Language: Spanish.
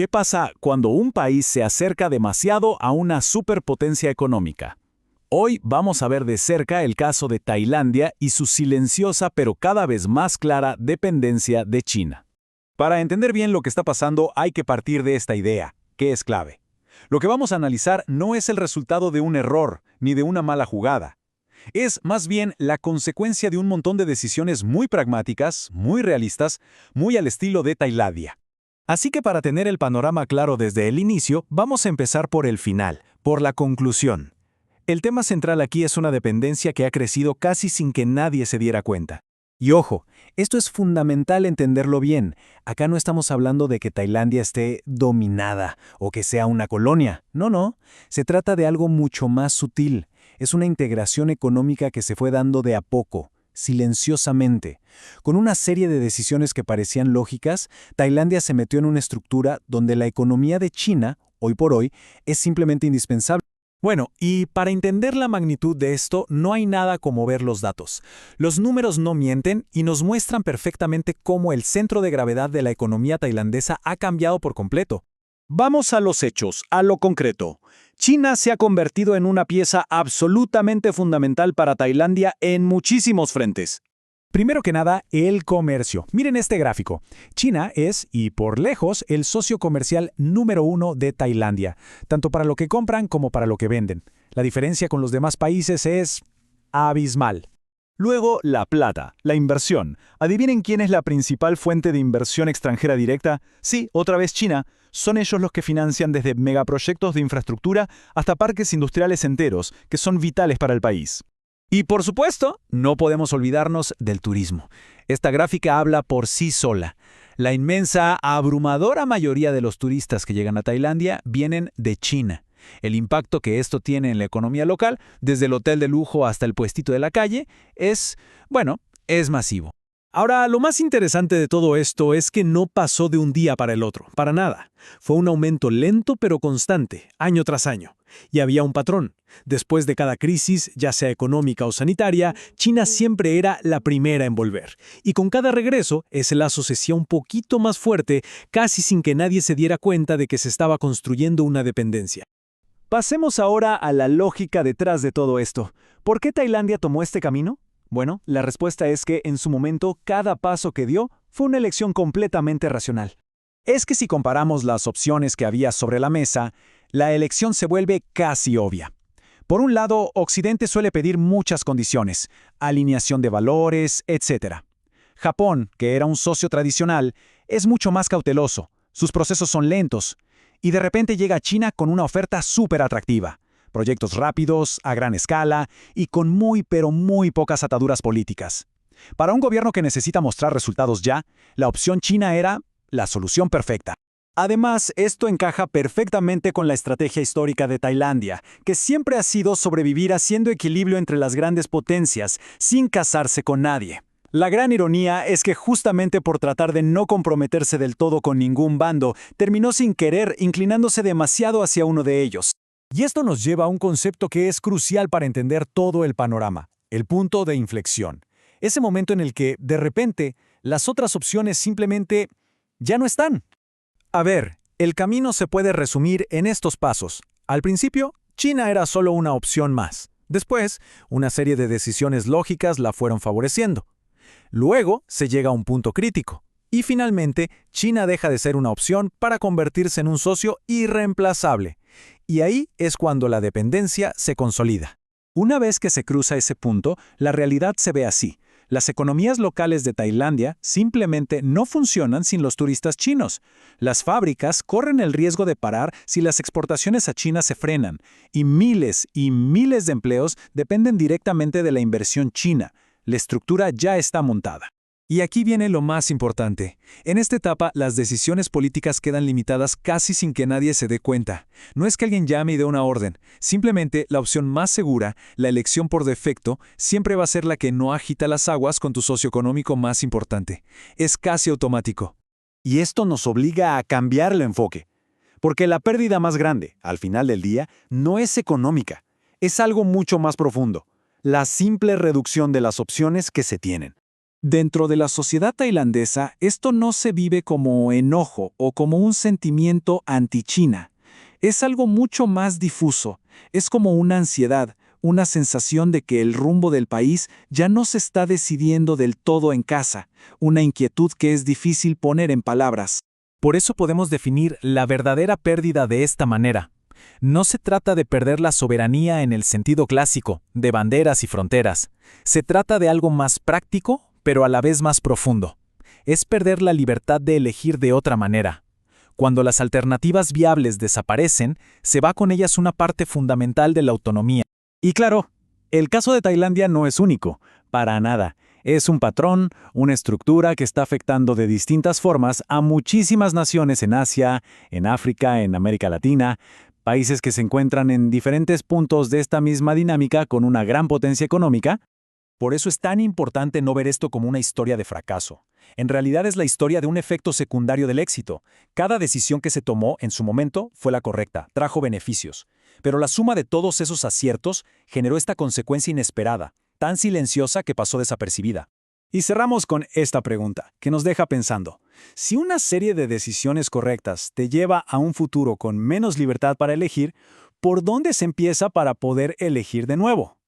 ¿Qué pasa cuando un país se acerca demasiado a una superpotencia económica? Hoy vamos a ver de cerca el caso de Tailandia y su silenciosa pero cada vez más clara dependencia de China. Para entender bien lo que está pasando hay que partir de esta idea, que es clave. Lo que vamos a analizar no es el resultado de un error ni de una mala jugada. Es más bien la consecuencia de un montón de decisiones muy pragmáticas, muy realistas, muy al estilo de Tailandia. Así que para tener el panorama claro desde el inicio, vamos a empezar por el final, por la conclusión. El tema central aquí es una dependencia que ha crecido casi sin que nadie se diera cuenta. Y ojo, esto es fundamental entenderlo bien. Acá no estamos hablando de que Tailandia esté dominada o que sea una colonia. No. Se trata de algo mucho más sutil. Es una integración económica que se fue dando de a poco, silenciosamente. Con una serie de decisiones que parecían lógicas, Tailandia se metió en una estructura donde la economía de China, hoy por hoy, es simplemente indispensable. Bueno, y para entender la magnitud de esto, no hay nada como ver los datos. Los números no mienten y nos muestran perfectamente cómo el centro de gravedad de la economía tailandesa ha cambiado por completo. Vamos a los hechos, a lo concreto. China se ha convertido en una pieza absolutamente fundamental para Tailandia en muchísimos frentes. Primero que nada, el comercio. Miren este gráfico. China es, y por lejos, el socio comercial número 1 de Tailandia, tanto para lo que compran como para lo que venden. La diferencia con los demás países es abismal. Luego, la plata, la inversión. ¿Adivinen quién es la principal fuente de inversión extranjera directa? Sí, otra vez China. Son ellos los que financian desde megaproyectos de infraestructura hasta parques industriales enteros, que son vitales para el país. Y por supuesto, no podemos olvidarnos del turismo. Esta gráfica habla por sí sola. La inmensa, abrumadora mayoría de los turistas que llegan a Tailandia vienen de China. El impacto que esto tiene en la economía local, desde el hotel de lujo hasta el puestito de la calle, es masivo. Ahora, lo más interesante de todo esto es que no pasó de un día para el otro, para nada. Fue un aumento lento pero constante, año tras año. Y había un patrón. Después de cada crisis, ya sea económica o sanitaria, China siempre era la primera en volver. Y con cada regreso, ese lazo se hacía un poquito más fuerte, casi sin que nadie se diera cuenta de que se estaba construyendo una dependencia. Pasemos ahora a la lógica detrás de todo esto. ¿Por qué Tailandia tomó este camino? Bueno, la respuesta es que en su momento cada paso que dio fue una elección completamente racional. Es que si comparamos las opciones que había sobre la mesa, la elección se vuelve casi obvia. Por un lado, Occidente suele pedir muchas condiciones, alineación de valores, etc. Japón, que era un socio tradicional, es mucho más cauteloso, sus procesos son lentos, y de repente llega China con una oferta súper atractiva. Proyectos rápidos, a gran escala y con muy pero muy pocas ataduras políticas. Para un gobierno que necesita mostrar resultados ya, la opción china era la solución perfecta. Además, esto encaja perfectamente con la estrategia histórica de Tailandia, que siempre ha sido sobrevivir haciendo equilibrio entre las grandes potencias, sin casarse con nadie. La gran ironía es que justamente por tratar de no comprometerse del todo con ningún bando, terminó sin querer inclinándose demasiado hacia uno de ellos. Y esto nos lleva a un concepto que es crucial para entender todo el panorama, el punto de inflexión. Ese momento en el que, de repente, las otras opciones simplemente ya no están. A ver, el camino se puede resumir en estos pasos. Al principio, China era solo una opción más. Después, una serie de decisiones lógicas la fueron favoreciendo. Luego, se llega a un punto crítico. Y finalmente, China deja de ser una opción para convertirse en un socio irreemplazable. Y ahí es cuando la dependencia se consolida. Una vez que se cruza ese punto, la realidad se ve así. Las economías locales de Tailandia simplemente no funcionan sin los turistas chinos. Las fábricas corren el riesgo de parar si las exportaciones a China se frenan, y miles de empleos dependen directamente de la inversión china. La estructura ya está montada. Y aquí viene lo más importante. En esta etapa, las decisiones políticas quedan limitadas casi sin que nadie se dé cuenta. No es que alguien llame y dé una orden. Simplemente, la opción más segura, la elección por defecto, siempre va a ser la que no agita las aguas con tu socio económico más importante. Es casi automático. Y esto nos obliga a cambiar el enfoque. Porque la pérdida más grande, al final del día, no es económica. Es algo mucho más profundo. La simple reducción de las opciones que se tienen. Dentro de la sociedad tailandesa, esto no se vive como enojo o como un sentimiento anti-China. Es algo mucho más difuso. Es como una ansiedad, una sensación de que el rumbo del país ya no se está decidiendo del todo en casa, una inquietud que es difícil poner en palabras. Por eso podemos definir la verdadera pérdida de esta manera. No se trata de perder la soberanía en el sentido clásico, de banderas y fronteras. Se trata de algo más práctico, pero a la vez más profundo. Es perder la libertad de elegir de otra manera. Cuando las alternativas viables desaparecen, se va con ellas una parte fundamental de la autonomía. Y claro, el caso de Tailandia no es único, para nada. Es un patrón, una estructura que está afectando de distintas formas a muchísimas naciones en Asia, en África, en América Latina, países que se encuentran en diferentes puntos de esta misma dinámica con una gran potencia económica. Por eso es tan importante no ver esto como una historia de fracaso. En realidad es la historia de un efecto secundario del éxito. Cada decisión que se tomó en su momento fue la correcta, trajo beneficios. Pero la suma de todos esos aciertos generó esta consecuencia inesperada, tan silenciosa que pasó desapercibida. Y cerramos con esta pregunta, que nos deja pensando. Si una serie de decisiones correctas te lleva a un futuro con menos libertad para elegir, ¿por dónde se empieza para poder elegir de nuevo?